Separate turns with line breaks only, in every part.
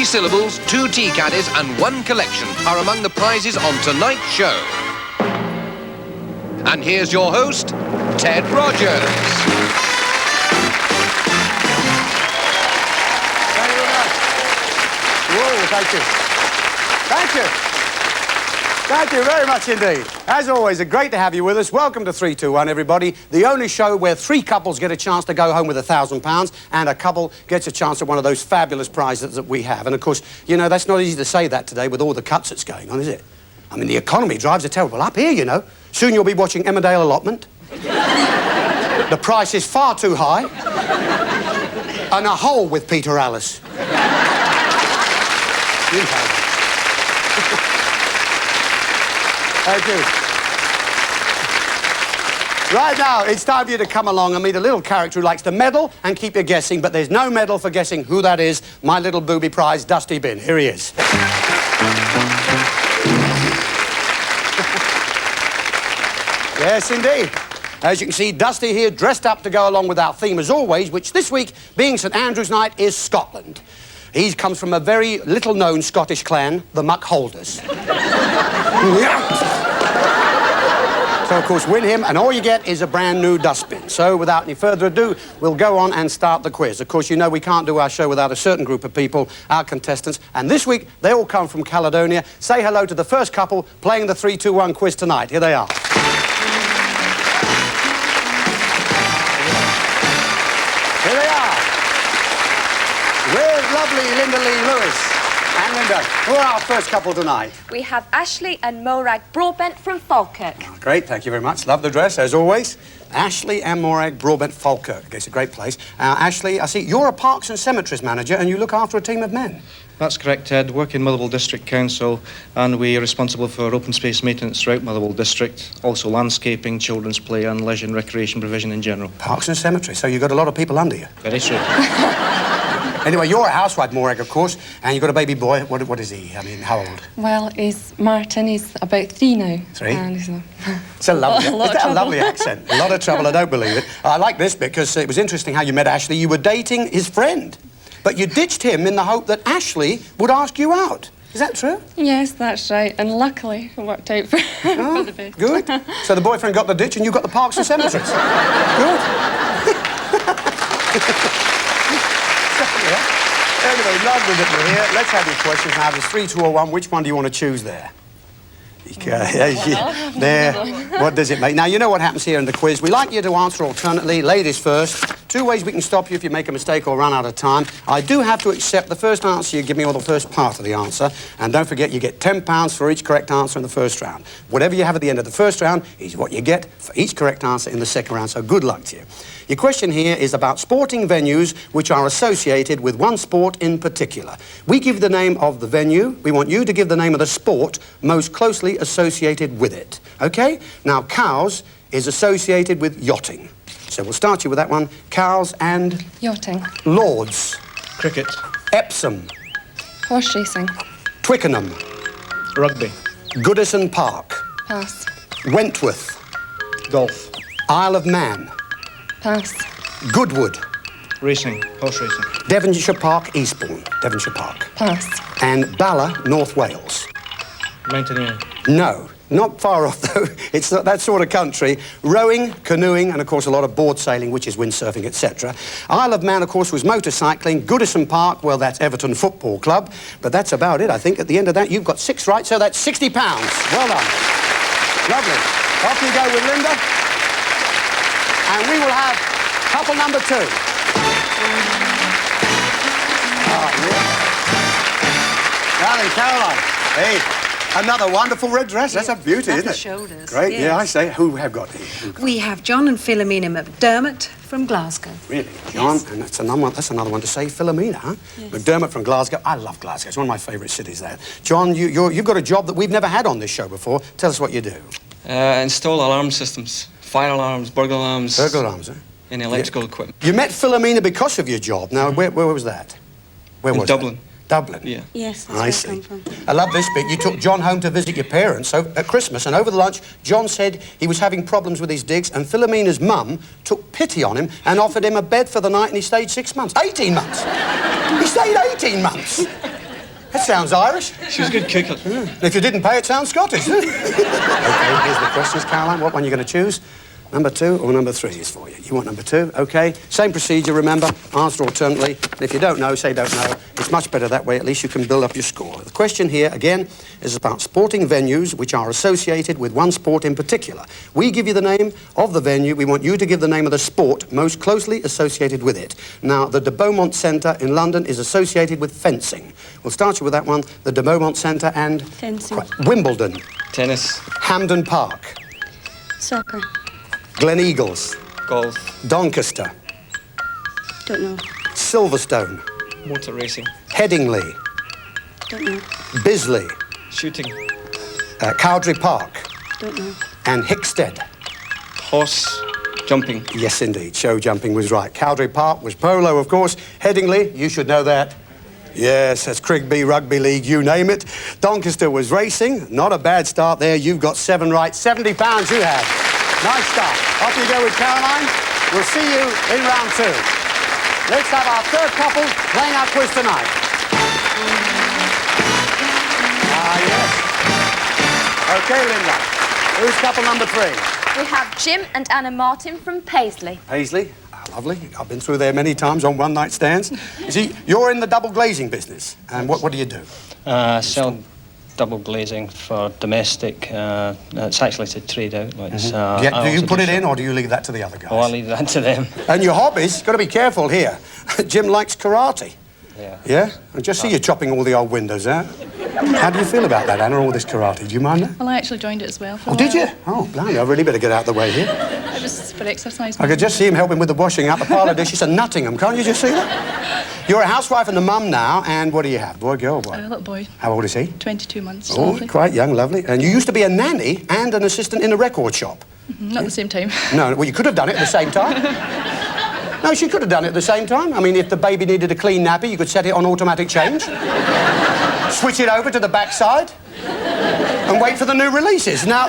syllables, 2 tea caddies and 1 collection are among the prizes on tonight's show. And here's your host, Ted Rogers.
Thank you very much. Whoa, thank you. Thank you. Thank you very much indeed. As always, it's great to have you with us. Welcome to 321, everybody. The only show where 3 couples get a chance to go home with £1,000 and a couple gets a chance at one of those fabulous prizes that we have. And, of course, you know, that's not easy to say that today with all the cuts that's going on, is it? I mean, the economy drives a terrible up here, you know. Soon you'll be watching Emmerdale Allotment. The price is far too high. And A Hole with Peter Alice. You know. Thank you. Right now, it's time for you to come along and meet a little character who likes to meddle and keep you guessing, but there's no medal for guessing who that is. My little booby prize, Dusty Bin. Here he is. Yes, indeed. As you can see, Dusty here dressed up to go along with our theme as always, which this week, being St Andrew's Night, is Scotland. He comes from a very little-known Scottish clan, the Muckholders. So, of course, win him, and all you get is a brand-new dustbin. So, without any further ado, we'll go on and start the quiz. Of course, you know we can't do our show without a certain group of people, our contestants, and this week, they all come from Caledonia. Say hello to the first couple playing the 3-2-1 quiz tonight. Here they are. Here they are. With lovely Linda Lee Lewis. And Linda, who are our first couple tonight?
We have Ashley and Morag Broadbent from Falkirk.
Oh, great, thank you very much. Love the dress, as always. Ashley and Morag Broadbent, Falkirk. It's a great place. Ashley, I see you're a Parks and Cemeteries manager and you look after a team of men.
That's correct, Ted. Work in Motherwell District Council, and we are responsible for open space maintenance throughout Motherwell District, also landscaping, children's play and leisure and recreation provision in general.
Parks and Cemeteries, so you've got a lot of people under you.
Very true.
Anyway, you're a housewife, Morag, of course, and you've got a baby boy. What is he? I mean, how old?
Well, he's Martin. He's about 3 now.
3?
And he's
it's a lovely,
a
lovely accent. A lot of trouble, I don't believe it. I like this bit because it was interesting how you met Ashley. You were dating his friend, but you ditched him in the hope that Ashley would ask you out. Is that true?
Yes, that's right. And luckily, it worked out for, for the best.
Good. So the boyfriend got the ditch and you got the Parks and Cemeteries. Good. Anyway, lovely that you're here. Let's have your questions now. There's 3, 2 or 1. Which one do you want to choose there? There. What does it make? Now, you know what happens here in the quiz. We like you to answer alternately. Ladies first. 2 ways we can stop you if you make a mistake or run out of time. I do have to accept the first answer you give me or the first part of the answer. And don't forget, you get £10 for each correct answer in the first round. Whatever you have at the end of the first round is what you get for each correct answer in the second round. So good luck to you. Your question here is about sporting venues which are associated with one sport in particular. We give the name of the venue. We want you to give the name of the sport most closely associated with it. OK? Now, Cowes is associated with yachting. So we'll start you with that one. Cowes and...
Yachting.
Lords.
Cricket.
Epsom.
Horse racing.
Twickenham.
Rugby.
Goodison Park.
Pass.
Wentworth.
Golf.
Isle of Man.
Pass.
Goodwood. Racing. Horse racing.
Devonshire Park, Eastbourne. Devonshire Park.
Pass.
And Bala, North Wales.
Mountaineering.
No, not far off, though. It's not that sort of country. Rowing, canoeing, and, of course, a lot of board sailing, which is windsurfing, etc. Isle of Man, of course, was motorcycling. Goodison Park, well, that's Everton Football Club. But that's about it, I think. At the end of that, you've got 6 right, so that's £60. Well done. Lovely. Off you go with Linda. And we will have couple number 2. Darling Caroline. Hey. Another wonderful red dress. That's a beauty, isn't it?
Shoulders.
Great.
Yes.
Yeah, I say. Who have got here?
We have John and Philomena McDermott from Glasgow.
Really? John?
Yes.
And that's another one to say. Philomena, huh?
Yes.
McDermott from Glasgow. I love Glasgow. It's one of my favourite cities there. John, you've got a job that we've never had on this show before. Tell us what you do.
Install alarm systems. Fire alarms, burglar alarms.
Burglar alarms, eh?
Any electrical equipment.
You met Philomena because of your job. Now, where was that? Where was
Dublin.
That? Dublin?
Yeah.
Yes, that's
I
where
see.
I come from.
I love this bit. You took John home to visit your parents at Christmas, and over the lunch, John said he was having problems with his digs, and Philomena's mum took pity on him and offered him a bed for the night, and he stayed 6 months. 18 months! He stayed 18 months! That sounds Irish.
She was a good cooker.
If you didn't pay, it sounds Scottish. Okay, here's the questions, Caroline. What one are you going to choose? Number 2 or number 3 is for you. You want number 2? Okay. Same procedure, remember. Answer alternately. And if you don't know, say don't know. It's much better that way. At least you can build up your score. The question here, again, is about sporting venues which are associated with one sport in particular. We give you the name of the venue. We want you to give the name of the sport most closely associated with it. Now, the de Beaumont Centre in London is associated with fencing. We'll start you with that one. The de Beaumont Centre and...
Fencing.
Wimbledon.
Tennis.
Hampden Park.
Soccer.
Glen Eagles.
Golf.
Doncaster.
Don't know.
Silverstone.
Motor racing.
Headingley.
Don't know.
Bisley.
Shooting.
Cowdray Park.
Don't know.
And Hickstead.
Horse jumping.
Yes, indeed. Show jumping was right. Cowdray Park was polo, of course. Headingley, you should know that. Yes, that's Crigby, Rugby League, you name it. Doncaster was racing. Not a bad start there. You've got 7 right. £70 you have. Nice start. Off you go with Caroline. We'll see you in round 2. Let's have our third couple playing our quiz tonight. Ah, yes. OK, Linda. Who's couple number 3?
We have Jim and Anna Martin from Paisley.
Paisley. Ah, lovely. I've been through there many times on one-night stands. You see, you're in the double glazing business. And what do you do?
Sell double glazing for domestic. It's actually to trade out. Like,
Do you put it in or do you leave that to the other guys?
Oh, I'll leave that to them.
And your hobbies, got to be careful here. Jim likes karate.
Yeah.
Yeah? I just see you chopping all the old windows out. How do you feel about that, Anna, all this karate? Do you mind that?
Well, I actually joined it as well. For
Oh, did you? Oh, blimey, I really better get out of the way here.
It was for exercise.
I could just see him helping with the washing out the parlour dishes and nutting them. Can't you just see that? You're a housewife and a mum now, and what do you have? Boy, girl, boy?
A little boy,
How old is he?
22 months.
Oh,
Lovely.
quite young, lovely. And you used to be a nanny and an assistant in a record shop.
Not at the same time.
No, well, you could have done it at the same time. No, she could have done it at the same time. I mean, if the baby needed a clean nappy, you could set it on automatic change, switch it over to the backside, and wait for the new releases. Now,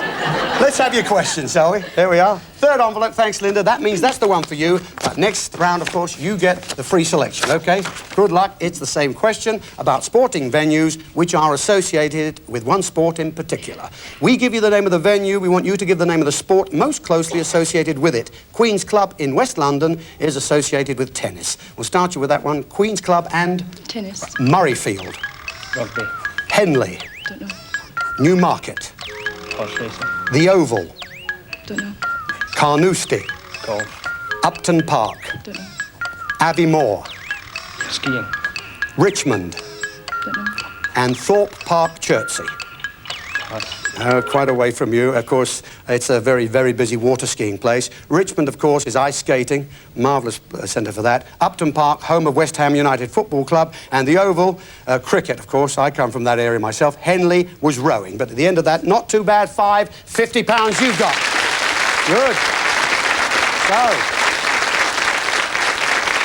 let's have your questions, shall we? There we are. Third envelope, thanks, Linda. That means that's the one for you. But next round, of course, you get the free selection, OK? Good luck. It's the same question about sporting venues which are associated with one sport in particular. We give you the name of the venue. We want you to give the name of the sport most closely associated with it. Queen's Club in West London is associated with tennis. We'll start you with that one. Queen's Club and...
Tennis.
Murrayfield.
Rugby.
Henley.
Don't know.
Newmarket.
Horse racing.
The Oval.
Don't know.
Carnoustie.
Golf.
Upton Park.
Don't know.
Abbey-Moor.
Skiing.
Richmond.
Don't know.
And Thorpe Park, Chertsey.
Pass.
Quite away from you. Of course, it's a very, very busy water skiing place. Richmond, of course, is ice skating. Marvellous centre for that. Upton Park, home of West Ham United Football Club. And the Oval, cricket, of course. I come from that area myself. Henley was rowing. But at the end of that, not too bad. £50 you've got. Good. So,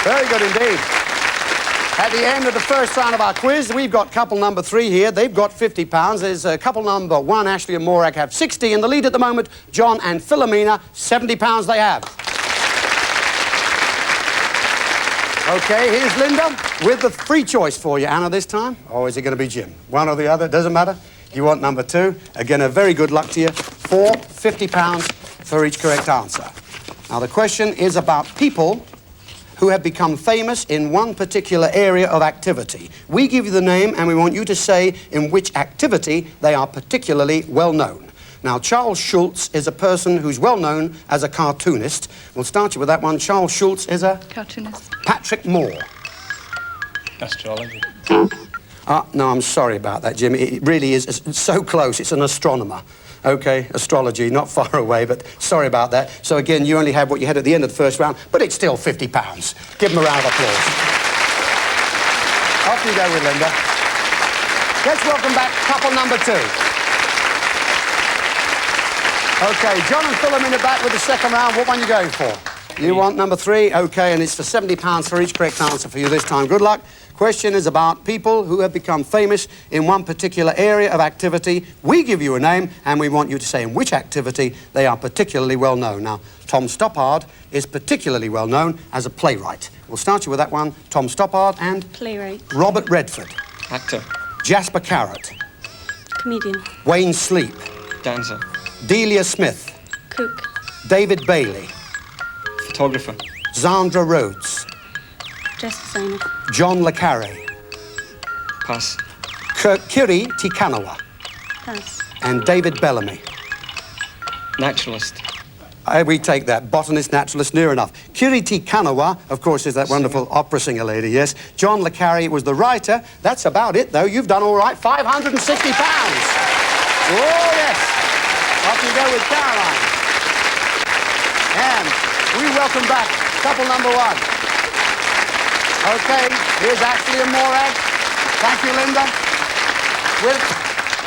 very good indeed. At the end of the first round of our quiz, we've got couple number 3 here. They've got £50. There's couple number 1, Ashley and Morag, have 60. In the lead at the moment, John and Philomena, £70 they have. OK, here's Linda with the free choice for you. Anna this time? Or is it going to be Jim? One or the other, doesn't matter. You want number 2. Again, a very good luck to you. For £50 for each correct answer. Now, the question is about people who have become famous in one particular area of activity. We give you the name and we want you to say in which activity they are particularly well known. Now, Charles Schulz is a person who's well known as a cartoonist. We'll start you with that one. Charles Schulz is a...
Cartoonist.
Patrick Moore.
Astrology.
No, I'm sorry about that, Jim. It really is it's so close. It's an astronomer. OK, astrology, not far away, but sorry about that. So, again, you only had what you had at the end of the first round, but it's still £50. Give them a round of applause. Off you go with Linda. Let's welcome back couple number 2. OK, John and Philomena back with the second round. What one are you going for? You want number 3? OK, and it's for £70 for each correct answer for you this time. Good luck. Question is about people who have become famous in one particular area of activity. We give you a name, and we want you to say in which activity they are particularly well known. Now, Tom Stoppard is particularly well known as a playwright. We'll start you with that one. Tom Stoppard and...
Playwright.
Robert Redford.
Actor.
Jasper Carrot.
Comedian.
Wayne Sleep.
Dancer.
Delia Smith.
Cook.
David Bailey.
Photographer.
Zandra Rhodes.
Dress designer.
John Le Carre.
Pass.
Kiri Tikanawa.
Pass.
And David Bellamy.
Naturalist.
We take that. Botanist, naturalist, near enough. Kiriti Kanawa, of course, is that wonderful opera singer lady, yes. John Le Carre was the writer. That's about it, though. You've done all right. £560. Oh, yes. Off you go with Caroline. And we welcome back couple number one. Okay, here's Ashley and Morag. Thank you, Linda. With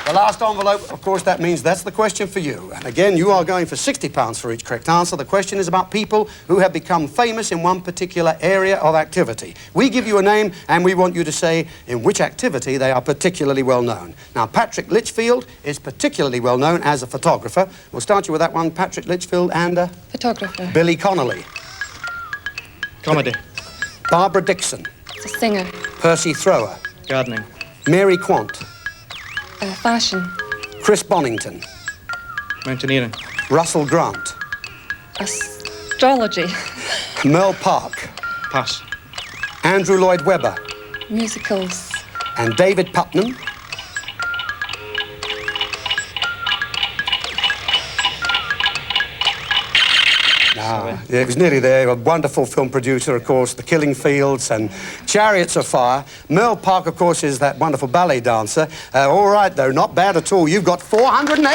the last envelope, of course, that means that's the question for you. And again, you are going for £60 for each correct answer. The question is about people who have become famous in one particular area of activity. We give you a name, and we want you to say in which activity they are particularly well known. Now, Patrick Litchfield is particularly well known as a photographer. We'll start you with that one, Patrick Litchfield, and
Photographer.
Billy Connolly.
Comedy.
Barbara Dixon.
A singer.
Percy Thrower.
Gardening.
Mary Quant.
Fashion.
Chris Bonington.
Mountaineering.
Russell Grant.
Astrology.
Merle Park.
Pass.
Andrew Lloyd Webber.
Musicals.
And David Putnam. Yeah, it was nearly there. A wonderful film producer, of course, The Killing Fields and Chariots of Fire. Merle Park, of course, is that wonderful ballet dancer. All right, though, not bad at all. You've got £480.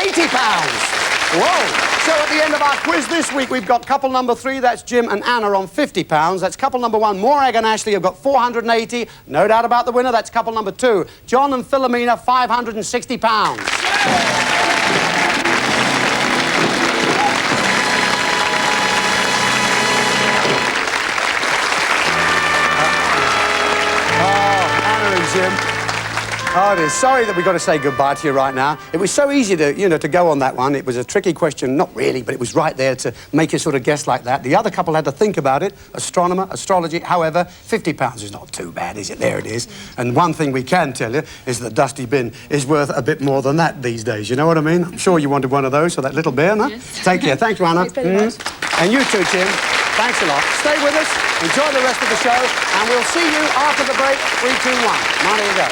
Whoa! So at the end of our quiz this week, we've got couple number 3, that's Jim and Anna on £50. That's couple number 1, Morag and Ashley have got 480. No doubt about the winner, that's couple number 2, John and Philomena, £560. Jim. Oh, it is. Sorry that we've got to say goodbye to you right now. It was so easy to, to go on that one. It was a tricky question, not really, but it was right there to make you sort of guess like that. The other couple had to think about it. Astronomer, astrology. However, £50 is not too bad, is it? There it is. And one thing we can tell you is that Dusty Bin is worth a bit more than that these days. You know what I mean? I'm sure you wanted one of those, so that little bear, no? Yes. Take care. Thank you, Anna. And you too, Jim. Thanks a lot. Stay with us, enjoy the rest of the show, and we'll see you after the break. 3, 2, 1. Money to go.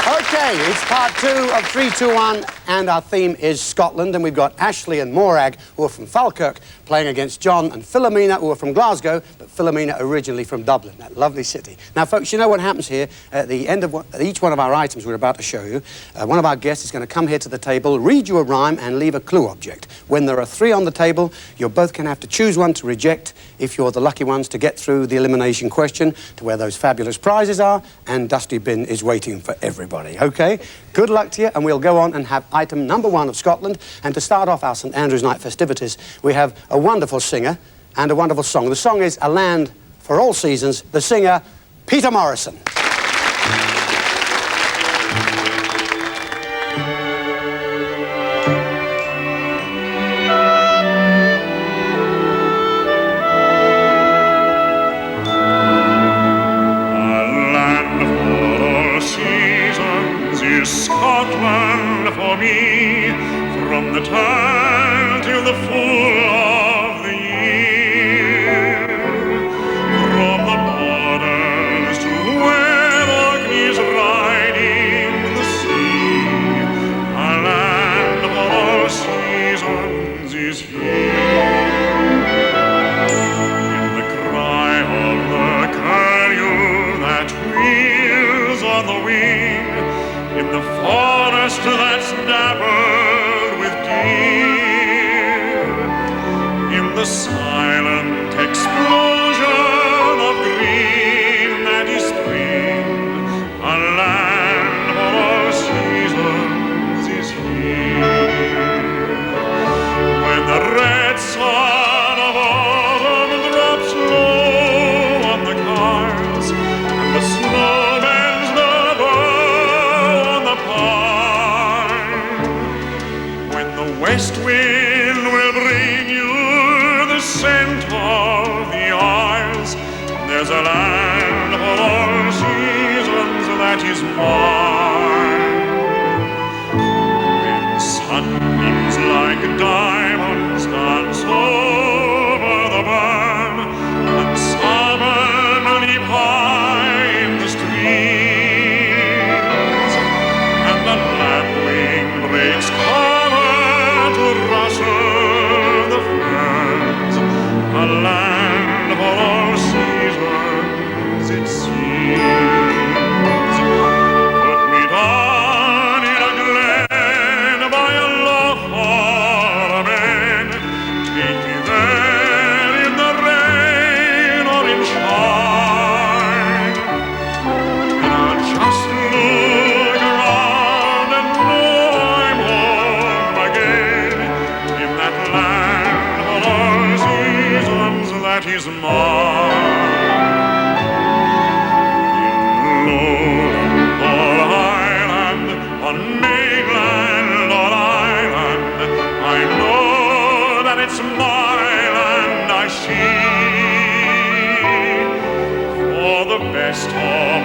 Okay, it's part 2 of 3, 2, 1, and our theme is Scotland, and we've got Ashley and Morag, who are from Falkirk, playing against John and Philomena, who are from Glasgow, but Philomena originally from Dublin, that lovely city. Now, folks, you know what happens here? At the end of each one of our items we're about to show you, one of our guests is going to come here to the table, read you a rhyme, and leave a clue object. When there are 3 on the table, you're both going to have to choose one to reject if you're the lucky ones to get through the elimination question to where those fabulous prizes are, and Dusty Bin is waiting for everybody, OK? Good luck to you, and we'll go on and have item number 1 of Scotland. And to start off our St Andrew's Night festivities, we have a wonderful singer and a wonderful song. The song is A Land for All Seasons. The singer, Peter Morrison.
Scotland for me, from the turn till the full of the year, from the borders to where Orkney's riding the sea, a land for all seasons is here. In the cry of the curlew that wheels on the wing, in the forest that's dappled with deer, in the silent explosion of green that is spring, a land for all seasons is here. When the red sun of autumn drops low on the cars, and the snow diamonds dance over the burn, and salmon leap high in the streams, and the lapwing breaks cover to rustle the ferns, a land for all seasons, it seems. Put me down in a glen by a loch or a ben, take me there in the rain or in shine, and I'll just look around and know I'm home again in that land for all seasons that is mine. On mainland or island, I know that it's my land I see. For the best of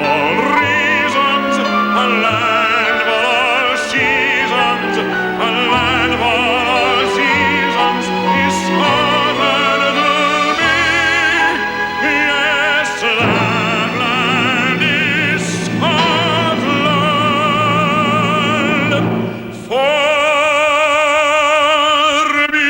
all reasons, a land for all seasons, a land for all seasons is Scotland to me. Yes, that land is Scotland for me.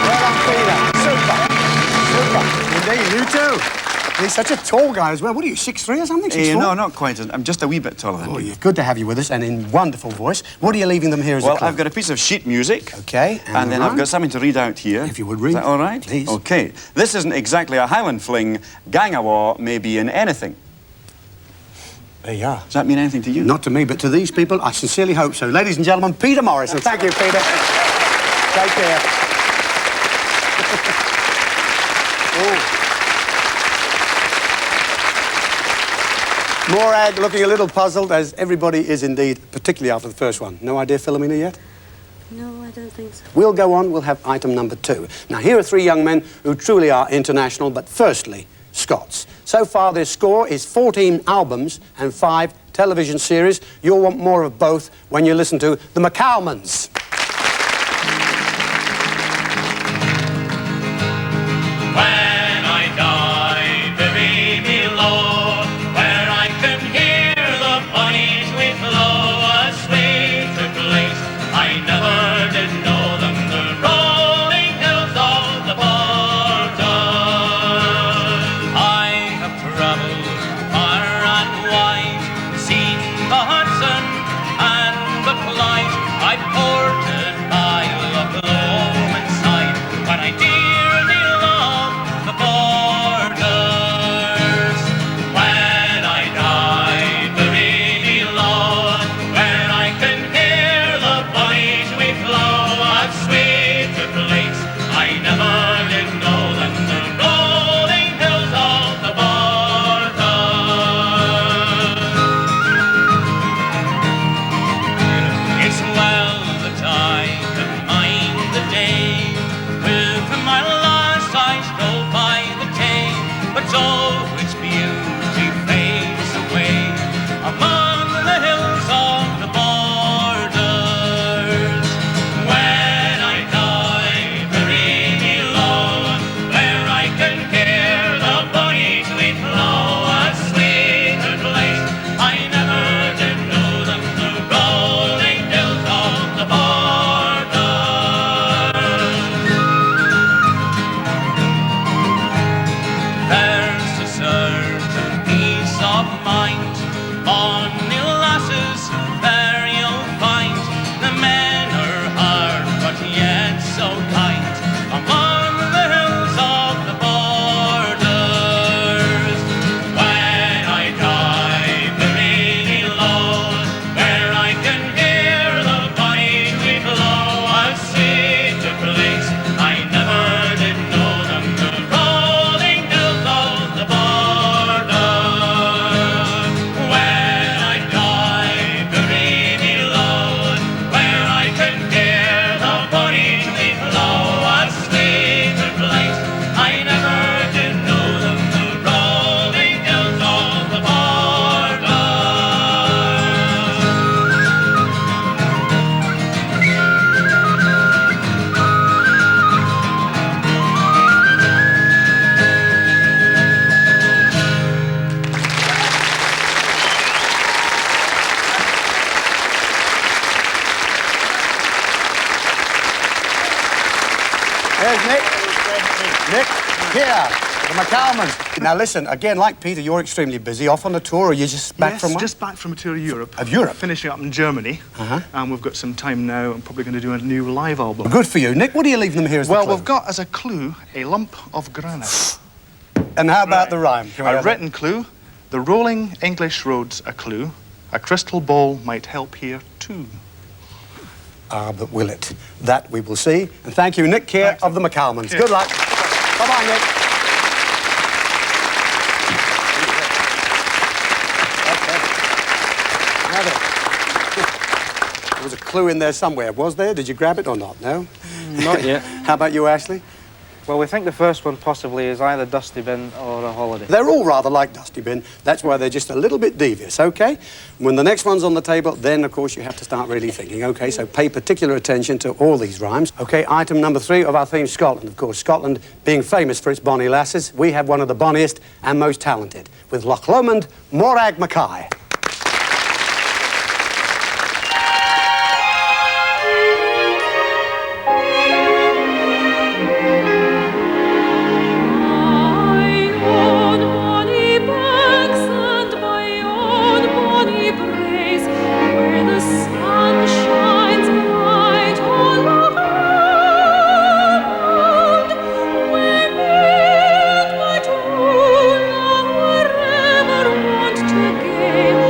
Well done, Peter. Super. Super. Indeed, you too. He's such a tall guy as well. What are you, 6'3" or something? 6'4"?
No, not quite. I'm just a wee bit taller than
Oh,
you.
yeah, good to have you with us, and in wonderful voice. What are you leaving them here as a
Well,
clue?
I've got a piece of sheet music.
Okay,
And then I've got something to read out here.
If you would read.
Is that all right?
Please.
Okay. This isn't exactly a Highland fling. Gangawa may be in anything.
There you are.
Does that mean anything to you?
Not to me, but to these people, I sincerely hope so. Ladies and gentlemen, Peter Morrison. Thank you, Peter. Take care. Morag looking a little puzzled, as everybody is indeed, particularly after the first one. No idea, Philomena, yet?
No, I don't think so.
We'll go on. We'll have item number 2. Now, here are 3 young men who truly are international, but firstly, Scots. So far, their score is 14 albums and 5 television series. You'll want more of both when you listen to the McCalmans.
When I die, bury me low, where I can hear the bunnies we flow, a sweeter place. I never did know them, the rolling hills of the border. I have traveled far and wide, seen the Hudson and the Clyde. I ported by Loch Lomond side, when I dearly love the borders. When I die, bury me low, where I can hear the bunnies we flow, a sweeter place. I never did know than the rolling hills of the border. It's well that I can mind the day with my last I strolled by the Tay, but oh, its beauty fades away among the hills of the borders. When I die, bury me low, where I can hear the bunnies we flow, a sweeter place. I never did know them, the rolling hills of the borders. There's a certain peace of mind on the lasses there you'll find. The men are hard but yet so kind among the hills of the borders. When I die, bury me low, where I can hear the bunnies we blow, a sweeter place. I never did know them, the rolling hills of the border. When I die, bury
There's Nick. Nick, here, the McCalmans. Now listen, again, like Peter, you're extremely busy. Off on a tour, or you're just back from
Yes,
one?
just back from a tour of Europe.
Of Europe?
Finishing up in Germany. And we've got some time now. I'm probably going to do a new live album.
Good for you. Nick, what are you leaving them here as the
Well,
clue?
we've got as a clue a lump of granite.
And how about the rhyme? Can we
A
have it?
written clue. The rolling English road's a clue. A crystal ball might help here too.
Ah, but will it? That we will see. And thank you, Nick Keir of the McCalmans. Good luck. Bye-bye, Nick. Now then. There was a clue in there somewhere, was there? Did you grab it or not? No?
Not yet.
How about you, Ashley?
Well, we think the first one possibly is either Dusty Bin or a holiday.
They're all rather like Dusty Bin. That's why they're just a little bit devious, OK? When the next one's on the table, then, of course, you have to start really thinking, OK? So pay particular attention to all these rhymes. OK, item number 3 of our theme, Scotland. Of course, Scotland being famous for its bonny lasses, we have one of the bonniest and most talented, with Loch Lomond, Morag Mackay.
Wherever want to gain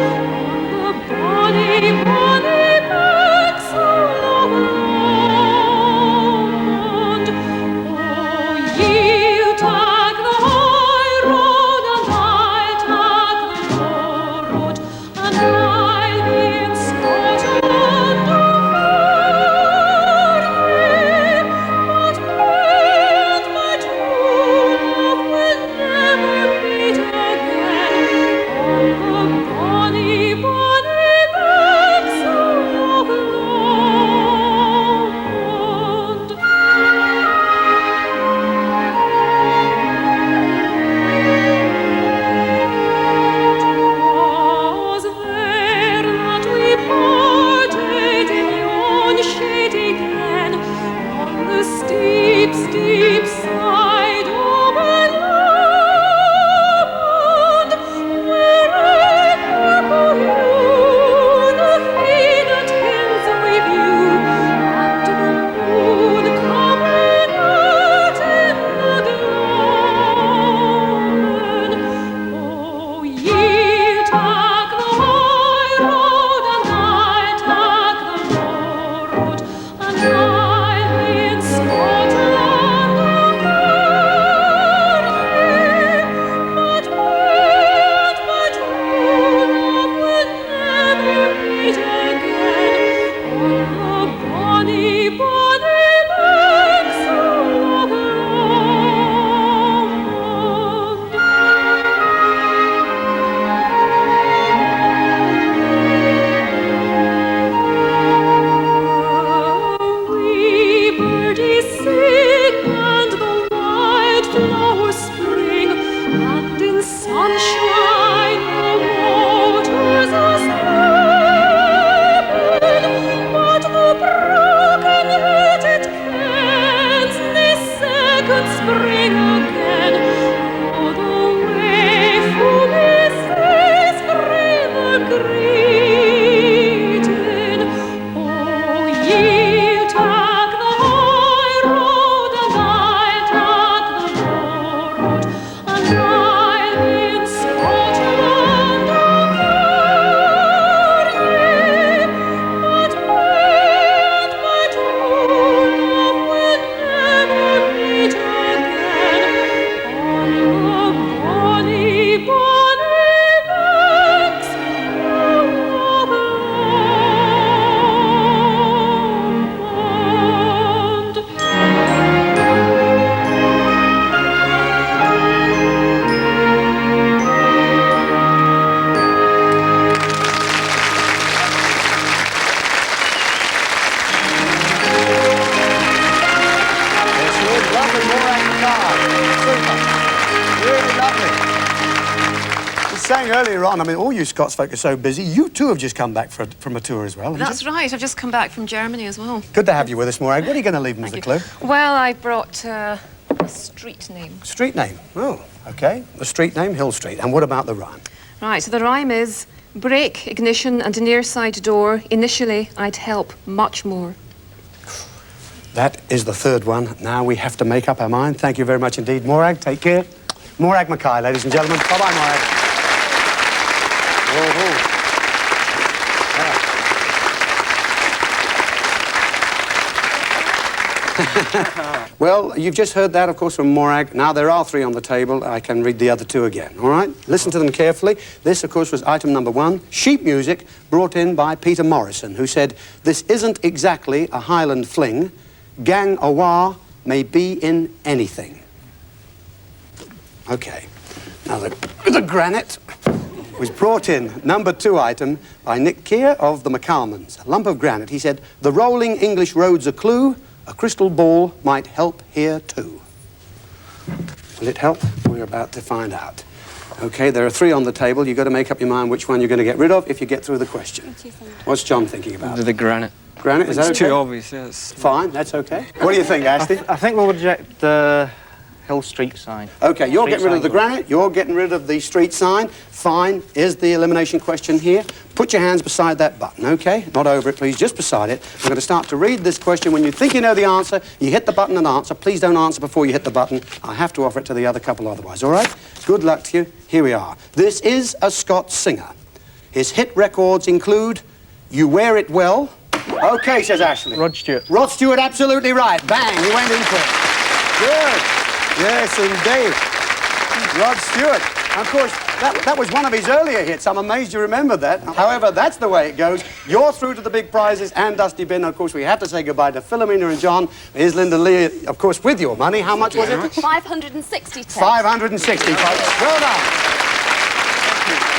saying earlier on, I mean, all you Scots folk are so busy. You too have just come back from a tour as well.
That's right. I've just come back from Germany as well.
Good to have you with us, Morag. What are you going to leave them as a clue?
Well, I brought a street name.
Street name. Oh, OK. The street name, Hill Street. And what about the rhyme?
Right, so the rhyme is brake, ignition and a near side door. Initially, I'd help much more.
That is the third one. Now we have to make up our mind. Thank you very much indeed. Morag, take care. Morag Mackay, ladies and gentlemen. Bye-bye, Morag. Well, you've just heard that, of course, from Morag. Now, there are 3 on the table. I can read the other 2 again, all right? Listen to them carefully. This, of course, was item number 1, sheet music brought in by Peter Morrison, who said, "This isn't exactly a Highland fling. Gang awa may be in anything." OK. Now, the granite was brought in, number 2 item, by Nick Keir of the McCalmans. A lump of granite. He said, "The rolling English road's a clue. A crystal ball might help here too." Will it help? We're about to find out. OK, there are 3 on the table. You've got to make up your mind which one you're going to get rid of if you get through the question. What's John thinking about?
The granite.
Granite, is that
It's
OK?
too obvious, yes.
Fine, that's OK. What do you think, Ashley?
I think we'll reject the Hill Street sign.
OK, you're
Street
getting rid of the
sign.
granite, you're getting rid of the street sign. Fine, is the elimination question here. Put your hands beside that button, OK? Not over it, please, just beside it. I'm going to start to read this question. When you think you know the answer, you hit the button and answer. Please don't answer before you hit the button. I have to offer it to the other couple otherwise, all right? Good luck to you. Here we are. This is a Scots singer. His hit records include You Wear It Well. OK, says Ashley.
Rod Stewart.
Rod Stewart, absolutely right. Bang, you went into it. Good. Yes, indeed. Rod Stewart. Of course, that was one of his earlier hits. I'm amazed you remember that. However, that's the way it goes. You're through to the big prizes and Dusty Bin. Of course, we have to say goodbye to Philomena and John. Here's Linda Lee, of course, with your money. How much was it?
560, Ted.
560, folks. Well done.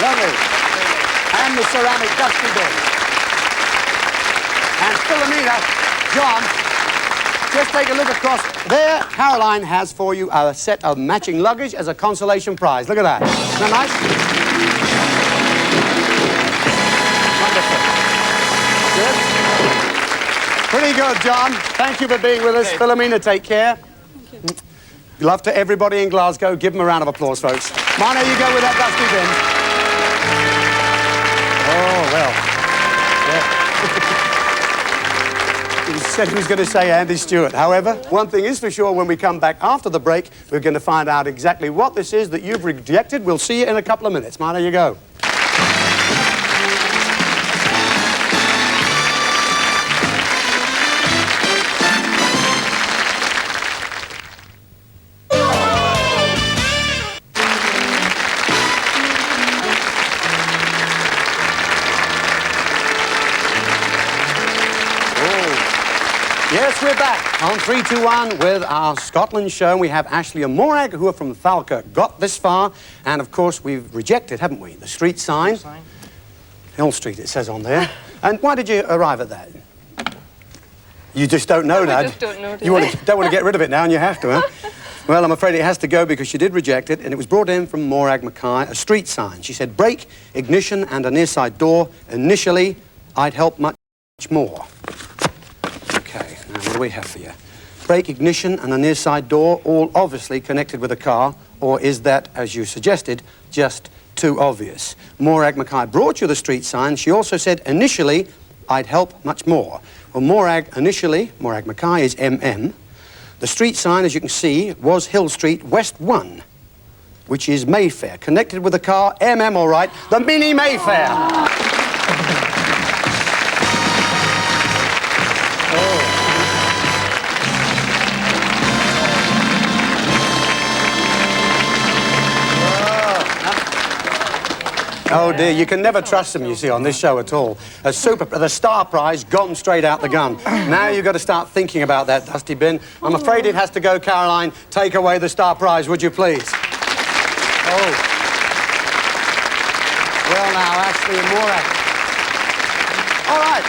Lovely. And the ceramic Dusty Bin. And Philomena, John, just take a look across there. Caroline has for you a set of matching luggage as a consolation prize. Look at that. Isn't that nice? Wonderful. Good. Pretty good, John. Thank you for being with us. Philomena, take care. Love to everybody in Glasgow. Give them a round of applause, folks. Mana, you go with that Dusty Bin. Oh, well. Yeah. He said he was going to say Andy Stewart. However, one thing is for sure, when we come back after the break, we're going to find out exactly what this is that you've rejected. We'll see you in a couple of minutes. Mana, you go. Yes, we're back on 3, 2, 1 with our Scotland show. And we have Ashley and Morag, who are from Falkirk, got this far. And, of course, we've rejected, haven't we, the street sign. Hill Street, it says on there. And why did you arrive at that? You just don't know now.
I just don't know, do
You
I?
don't want to get rid of it now, and you have to, huh? Well, I'm afraid it has to go because she did reject it, and it was brought in from Morag Mackay, a street sign. She said, brake, ignition, and a near side door. Initially, I'd help much more. Okay, now what do we have for you? Brake, ignition, and a near side door, all obviously connected with a car, or is that, as you suggested, just too obvious? Morag Mackay brought you the street sign. She also said, initially, I'd help much more. Well, Morag Mackay is MM. The street sign, as you can see, was Hill Street, West 1, which is Mayfair. Connected with a car, MM, all right, the Mini Mayfair. Oh dear, you can never trust them, you see, on this show at all. The star prize gone straight out the gun. Now you've got to start thinking about that, Dusty Bin. I'm afraid it has to go, Caroline. Take away the star prize, would you please? Oh. Well now, Ashley and Morag. All right.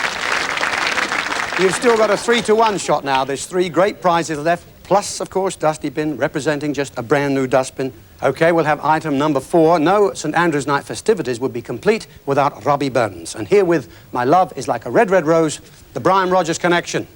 You've still got a 3-to-1 shot now. There's 3 great prizes left. plus, of course, dusty bin, representing just a brand new dustbin. Okay, we'll have item number 4. No St. Andrew's Night festivities would be complete without Robbie Burns. And here with My Love is Like a Red, Red Rose, the Brian Rogers Connection.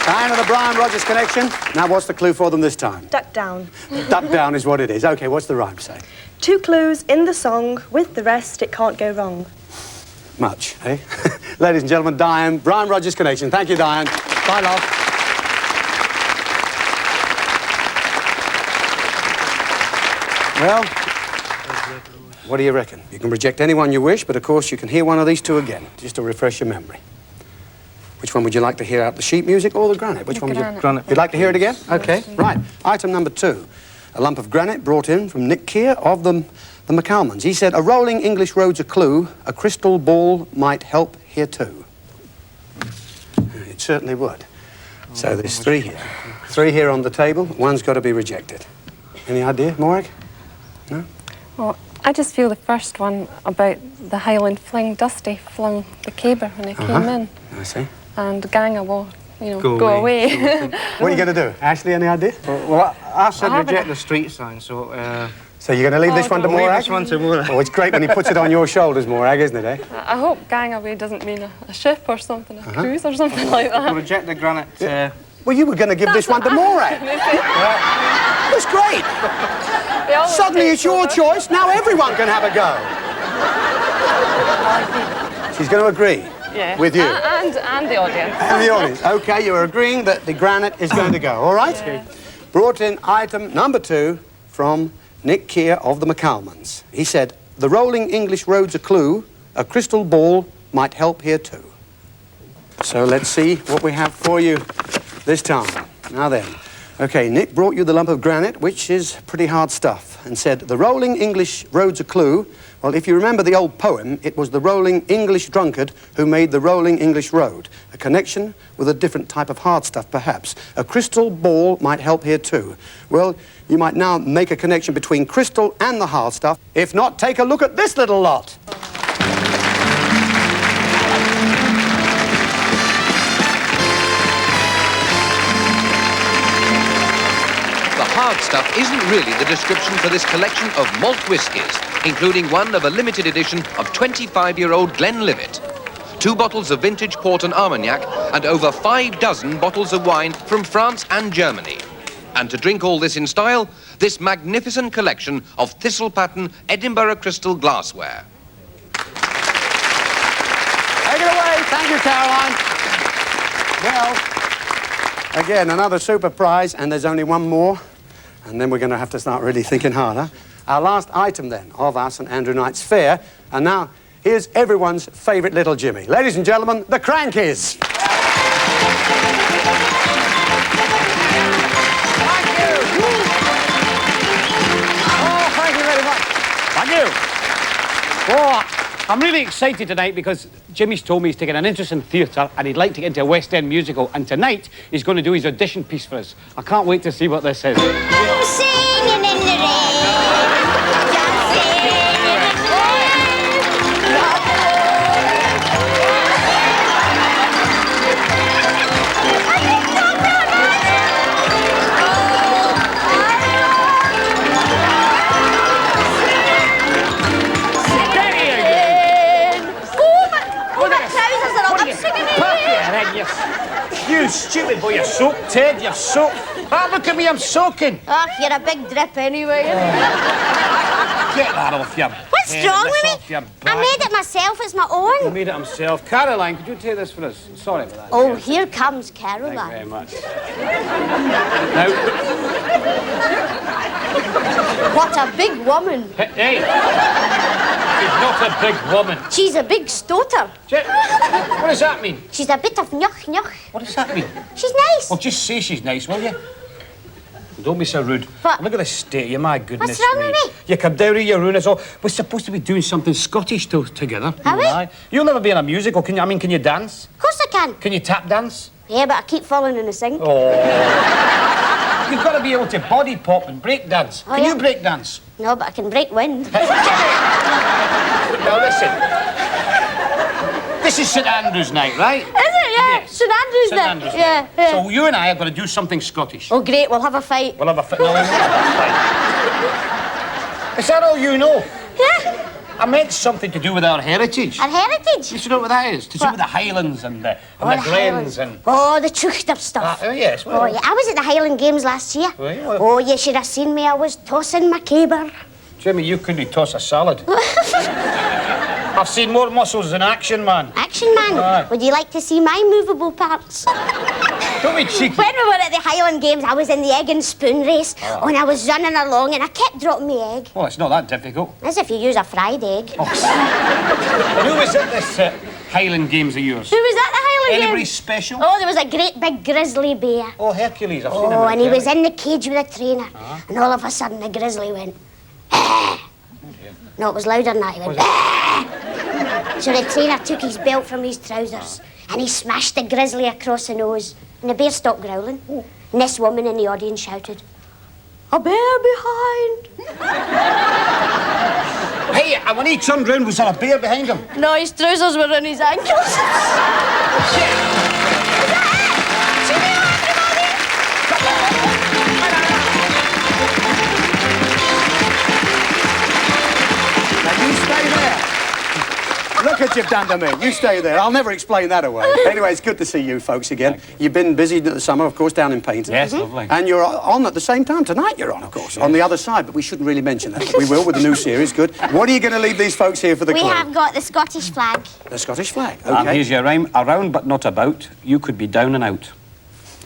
Diane of the Brian Rogers Connection. Now, what's the clue for them this time?
Duck down.
Duck down is what it is. OK, what's the rhyme say?
2 clues in the song. With the rest, it can't go wrong.
Much, eh? Ladies and gentlemen, Diane, Brian Rogers Connection. Thank you, Diane. Bye, love. Well, what do you reckon? You can reject anyone you wish, but of course you can hear one of these two again, just to refresh your memory. Which one would you like to hear out, the sheet music or the granite? Which one would you...
Granite.
You'd like to hear it again? OK, right. Item number 2. A lump of granite brought in from Nick Keir of the McCalmans. He said, a rolling English road's a clue, a crystal ball might help here too. It certainly would. So there's 3 here. 3 here on the table. One's got to be rejected. Any idea, Morag? No?
Well, I just feel the first one about the Highland Fling. Dusty flung the caber when he came in.
I see.
And Gang Awa, you know, go away.
What are you going to do? Ashley, any idea?
Well, I said reject the street sign, so...
So you're going to leave this one to Morag?
Leave this one to Morag.
Oh, it's great when he puts it on your shoulders, Morag, isn't it, eh?
I hope Gang Away doesn't mean a ship or something, a cruise or something like that.
We'll reject the granite.
Well, you were going to give this one to Morag. It's great. Suddenly it's your choice. Now everyone can have a go. She's going to agree with you.
And the audience.
And the audience. OK, you're agreeing that the granite is going to go, all right? Yeah. Brought in item number 2 from Nick Keir of the McCalmans. He said, the rolling English road's a clue, a crystal ball might help here too. So let's see what we have for you this time. Now then. Okay, Nick brought you the lump of granite, which is pretty hard stuff, and said, the rolling English road's a clue. Well, if you remember the old poem, it was the rolling English drunkard who made the rolling English road. A connection with a different type of hard stuff, perhaps. A crystal ball might help here too. Well, you might now make a connection between crystal and the hard stuff. If not, take a look at this little lot.
The hard stuff isn't really the description for this collection of malt whiskies, including one of a limited edition of 25-year-old Glenlivet, 2 bottles of vintage port and Armagnac, and over 6 bottles of wine from France and Germany. And to drink all this in style, this magnificent collection of thistle-pattern Edinburgh crystal glassware.
Take it away. Thank you, Caroline. Well, again, another super prize, and there's only one more. And then we're going to have to start really thinking harder. Our last item, then, of our St Andrew Nights Fair. And now, here's everyone's favourite little Jimmy. Ladies and gentlemen, the Crankies. Thank you. Oh, thank you very much.
Thank you. Oh, I'm really excited tonight because Jimmy's told me he's taking an interest in theatre and he'd like to get into a West End musical. And tonight, he's going to do his audition piece for us. I can't wait to see what this is.
I'm singing in the rain, just singing in the
You stupid boy, you're soaked, Ted, you're soaked. Ah, look at me, I'm soaking.
Oh, you're a big drip anyway.
Get that off your
What's
head,
wrong
this
with
off
me?
your
I
back.
made it myself, it's my
He
own.
made it himself. Caroline, could you take this for us? Sorry about that.
Oh,
Yes.
here comes
Thank you
Caroline.
very much. Now,
What a big woman.
hey, she's not a big woman.
She's a big stoter.
What does that mean?
She's a bit of nyoch.
What does that mean?
She's nice.
Well, just say she's nice, will you? Don't be so rude.
What?
Look at the state of you, my goodness.
What's wrong with me?
You come down here, you ruin us all. We're supposed to be doing something Scottish together.
Are
you
we?
and I. You'll never be in a musical, can you? Can you dance?
Of course I can.
Can you tap dance?
Yeah, but I keep falling in the sink.
Oh. You've got to be able to body pop and break dance.
Oh,
Can
yeah?
you break dance?
No, but I can break wind.
Now listen. This is St Andrew's night, right?
Is it? Yeah.
Yes.
St Andrew's
St
Day.
Andrew's
Yeah,
Day.
yeah.
So you and I are going to do something Scottish.
Oh, great. We'll have a fight.
We'll have a fit. No, we won't have a fight. Is that all you know?
Yeah.
I meant something to do with our heritage.
Our heritage.
You should know what that is. To do
What?
with the Highlands and the
Oh, the
Glens
Highlands.
and...
Oh, the Truchter stuff.
Oh, yes. Well,
Oh, yeah. I was at the Highland Games last year.
Were you? Well-
Oh, you should have seen me. I was tossing my caber.
Jimmy, you couldn't toss a salad. I've seen more muscles in action, man.
Action man.
Aye.
Would you like to see my movable parts?
Don't be cheeky.
When we were at the Highland Games, I was in the egg and spoon race.
Oh.
And I was running along and I kept dropping my egg.
Well, it's not that difficult.
As if you use a fried egg.
And who was at this Highland Games of yours?
Who was at the Highland
Anybody
Games?
special?
Oh, there was a great big grizzly bear.
Oh, Hercules. I've seen him.
Oh,
in
and he
the
was
telly.
in the cage with a trainer. And all of a sudden, the grizzly went, "Ah." No, it was louder than that. He went, "Ah." So the trainer took his belt from his trousers and he smashed the grizzly across the nose. And the bear stopped growling. And this woman in the audience shouted, "A bear behind."
Hey, and when he turned round, was there a bear behind him?
No, his trousers were on his ankles.
Now, you stay there. Look what you've done to me. You stay there. I'll never explain that away. Anyway, it's good to see you folks again. You've been busy in the summer, of course, down in Paynton.
Yes, lovely.
And you're on at the same time. Tonight you're on, of course, on the other side, but we shouldn't really mention that. But we will with the new series. Good. What are you going to leave these folks here for the
We
clue?
have got the Scottish flag.
The Scottish flag.
And
Okay.
here's your rhyme. Around but not about. You could be down and out.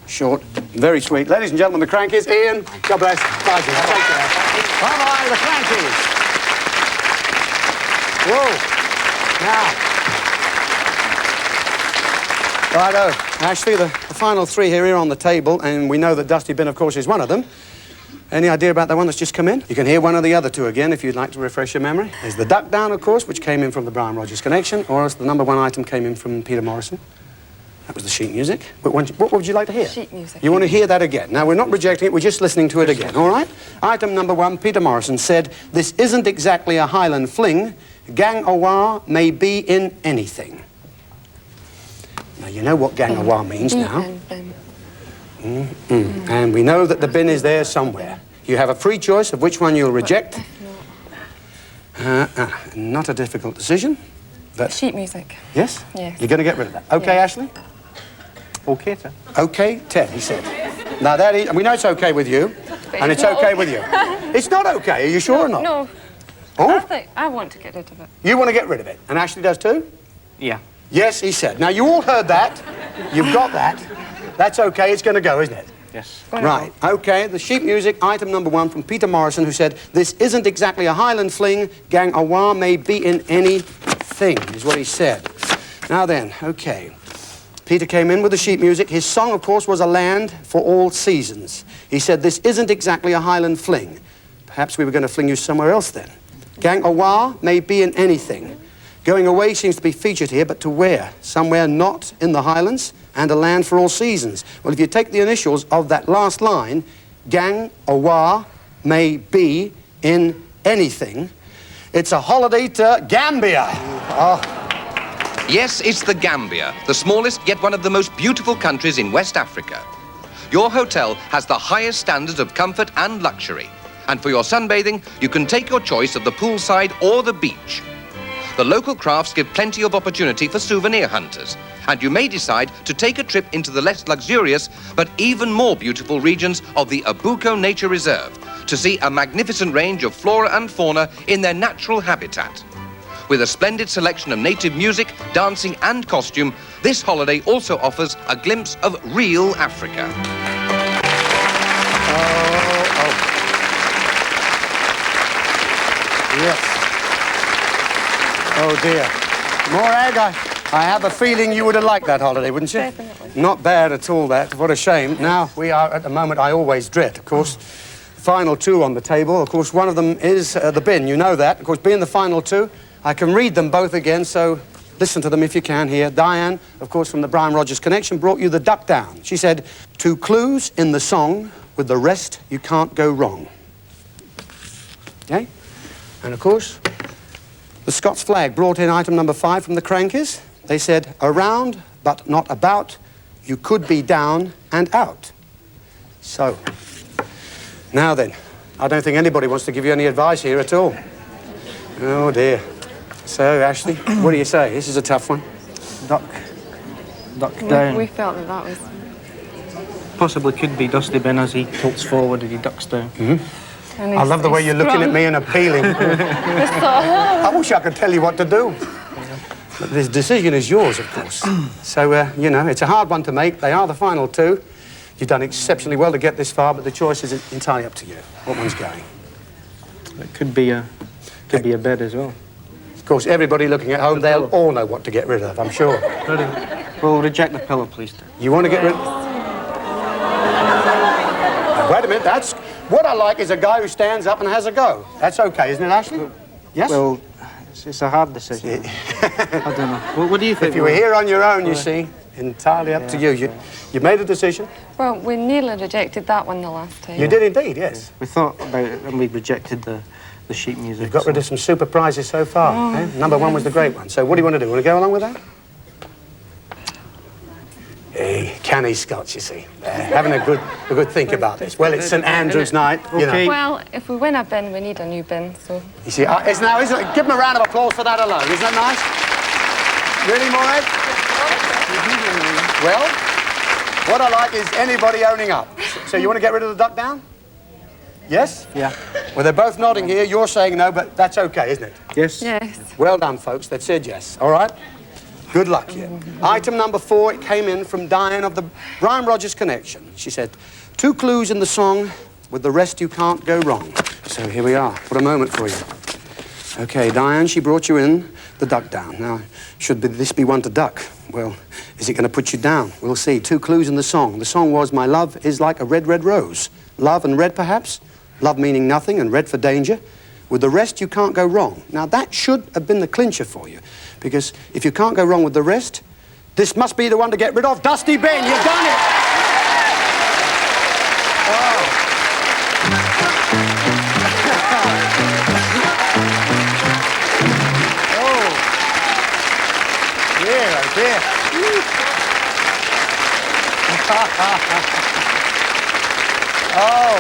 Short. Very sweet. Ladies and gentlemen, the Crankies. Ian, God bless. Bye, dear. Take care. Bye-bye, the Crankies. Whoa. Now, Righto. Ashley, the final three here on the table, and we know that Dusty Bin, of course, is one of them. Any idea about the one that's just come in? You can hear one of the other two again if you'd like to refresh your memory. There's the Duck Down, of course, which came in from the Brian Rogers Connection, or else the number one item came in from Peter Morrison. That was the sheet music. What would you like to hear?
Sheet music.
You want to hear that again? Now, we're not rejecting it, we're just listening to it again, all right? Item number one, Peter Morrison said, "This isn't exactly a Highland fling. Gang Awa may be in anything." Now, you know what Gang Awa means now. And we know that the bin is there somewhere. You have a free choice of which one you'll reject. Not a difficult decision. But
sheet music.
Yes?
Yes.
You're going to get rid of that. Okay,
Yeah.
Ashley?
Okay, Ted.
Okay, Ted, he said. Now, we know it's okay with you, and it's okay with you. It's not okay, are you sure or not?
No.
Oh?
I want to get rid of it.
You want to get rid of it, and Ashley does too?
Yeah.
Yes, he said. Now, you all heard that. You've got that. That's okay, it's going to go, isn't it?
Yes.
Right, okay, the sheet music, item number one from Peter Morrison, who said, "This isn't exactly a Highland fling. Gang Awa may be in anything," is what he said. Now then, okay. Peter came in with the sheet music. His song, of course, was A Land for All Seasons. He said, "This isn't exactly a Highland fling." Perhaps we were going to fling you somewhere else then. Gang Awa may be in anything. Going away seems to be featured here, but to where? Somewhere not in the Highlands, and a land for all seasons. Well, if you take the initials of that last line, Gang Awa may be in anything, it's a holiday to Gambia. Oh.
Yes, it's the Gambia, the smallest yet one of the most beautiful countries in West Africa. Your hotel has the highest standards of comfort and luxury. And for your sunbathing, you can take your choice of the poolside or the beach. The local crafts give plenty of opportunity for souvenir hunters, and you may decide to take a trip into the less luxurious but even more beautiful regions of the Abuko Nature Reserve to see a magnificent range of flora and fauna in their natural habitat. With a splendid selection of native music, dancing and costume, this holiday also offers a glimpse of real Africa.
Yes. Oh, dear. Morag, I have a feeling you would have liked that holiday, wouldn't you?
Definitely.
Not bad at all, that. What a shame. Now, we are at the moment I always dread, of course. Final two on the table. Of course, one of them is the bin. You know that. Of course, being the final two, I can read them both again, so listen to them if you can here. Diane, of course, from the Brian Rogers Connection, brought you the Duck Down. She said, "Two clues in the song, with the rest you can't go wrong." Okay? And, of course, the Scots Flag brought in item number 5 from the Crankies. They said, "Around, but not about, you could be down and out." So, now then, I don't think anybody wants to give you any advice here at all. Oh, dear. So, Ashley, what do you say? This is a tough one.
Duck down.
We felt that was...
Possibly could be Dusty Bin as he tilts forward and he ducks down.
And
I love the way you're looking at me and appealing. I wish I could tell you what to do. But this decision is yours, of course. So, you know, it's a hard one to make. They are the final two. You've done exceptionally well to get this far, but the choice is entirely up to you. What one's going?
It could be a bed as well.
Of course, everybody looking at home, they'll all know what to get rid of, I'm sure.
We'll reject the pillow, please.
You want to get rid of... Wait a minute, that's... What I like is a guy who stands up and has a go. That's okay, isn't it, Ashley? Yes?
Well, it's a hard decision. I don't know. What do you think?
If you were here on your own, you see, entirely up to you. You made a decision?
Well, we nearly rejected that one the last time.
You did indeed, yes.
We thought about it and we rejected the sheet music.
You've got rid of some super prizes so far. Eh? Number 1 was the great one. So what do you want to do? Want to go along with that? Hey, canny Scots, you see. Having a good think about this. Well, it's St Andrew's night, you know.
Well, if we win a bin, we need a new bin, so...
You see, isn't it? Give them a round of applause for that alone. Isn't that nice? Really, Morag? Well, what I like is anybody owning up. So you want to get rid of the Duck Down? Yes?
Yeah.
Well, they're both nodding here. You're saying no, but that's okay, isn't it?
Yes.
Yes.
Well done, folks. They said yes. All right? Good luck here. Item number 4, it came in from Diane of the Brian Rogers Connection. She said, 2 clues in the song, with the rest you can't go wrong. So here we are. What a moment for you. Okay, Diane, she brought you in the duck down. Now, this be one to duck? Well, is it going to put you down? We'll see. 2 clues in the song. The song was, my love is like a red, red rose. Love and red, perhaps? Love meaning nothing and red for danger. With the rest, you can't go wrong. Now, that should have been the clincher for you, because if you can't go wrong with the rest, this must be the one to get rid of. Dusty Ben, you've done it! Oh. Oh, dear. Oh,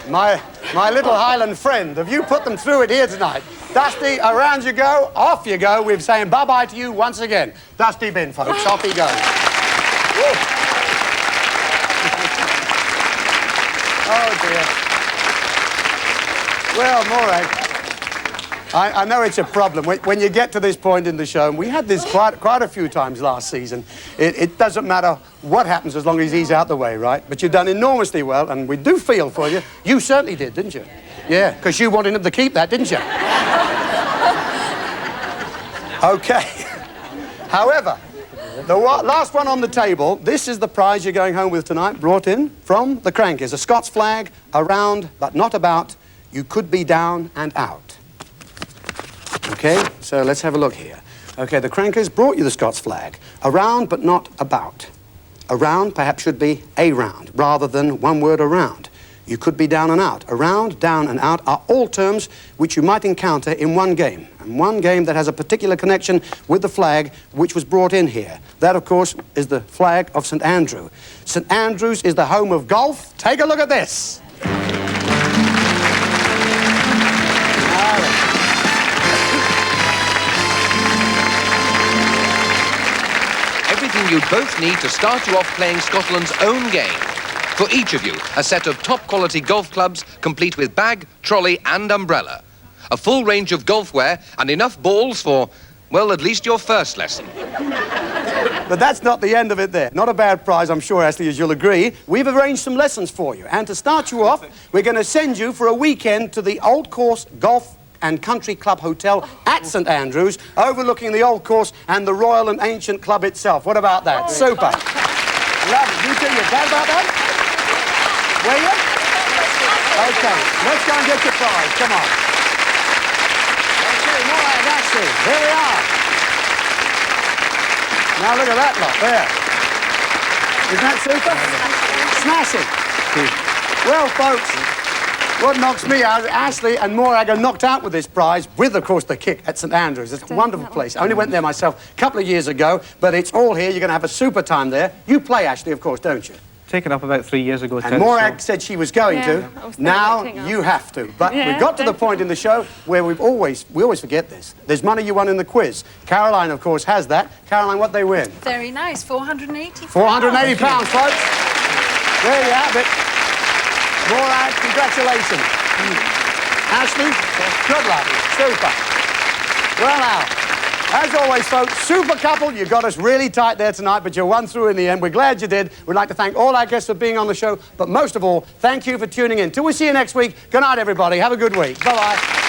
well, my little Highland friend, have you put them through it here tonight? Dusty, around you go, off you go. We're saying bye-bye to you once again. Dusty Bin, folks, off he goes. Oh, dear. Well, Morag, I know it's a problem. When you get to this point in the show, and we had this quite a few times last season, it doesn't matter what happens as long as he's out the way, right? But you've done enormously well, and we do feel for you. You certainly did, didn't you? Yeah, because you wanted him to keep that, didn't you? Okay. However, the last one on the table, this is the prize you're going home with tonight, brought in from the Crankers. A Scots flag, around but not about. You could be down and out. Okay, so let's have a look here. Okay, the Crankers brought you the Scots flag. Around but not about. Around perhaps should be a round, rather than one word around. You could be down and out. Around, down and out are all terms which you might encounter in one game. And one game that has a particular connection with the flag which was brought in here. That, of course, is the flag of St Andrew. St Andrews is the home of golf. Take a look at this.
Everything you'd both need to start you off playing Scotland's own game. For each of you, a set of top-quality golf clubs, complete with bag, trolley and umbrella. A full range of golf wear and enough balls for, well, at least your first lesson.
But that's not the end of it there. Not a bad prize, I'm sure, Ashley, as you'll agree. We've arranged some lessons for you. And to start you off, we're going to send you for a weekend to the Old Course Golf and Country Club Hotel at St Andrews, overlooking the Old Course and the Royal and Ancient Club itself. What about that? Super. Lovely. You two, you're glad about that? Were you? Okay, let's go and get your prize. Come on. Okay, more like that, see. Here we are. Now look at that lot there. Isn't that super? Smashing. Well, folks, what knocks me out, Ashley and Morag are knocked out with this prize, with, of course, the kick at St Andrews. It's a wonderful place. I only went there myself a couple of years ago, but it's all here. You're going to have a super time there. You play, Ashley, of course, don't you?
Taken up about 3 years ago.
And Morag said she was going to. Now you have to. But we've got to the point in the show where we always forget this. There's money you won in the quiz. Caroline, of course, has that. Caroline, what they win?
Very nice, £480.
£480, folks. There you have it. Morag, congratulations. Ashley, good luck. Super. Well now, as always, folks, super couple. You got us really tight there tonight, but you won through in the end. We're glad you did. We'd like to thank all our guests for being on the show, but most of all, thank you for tuning in. Till we see you next week, good night, everybody. Have a good week. Bye-bye.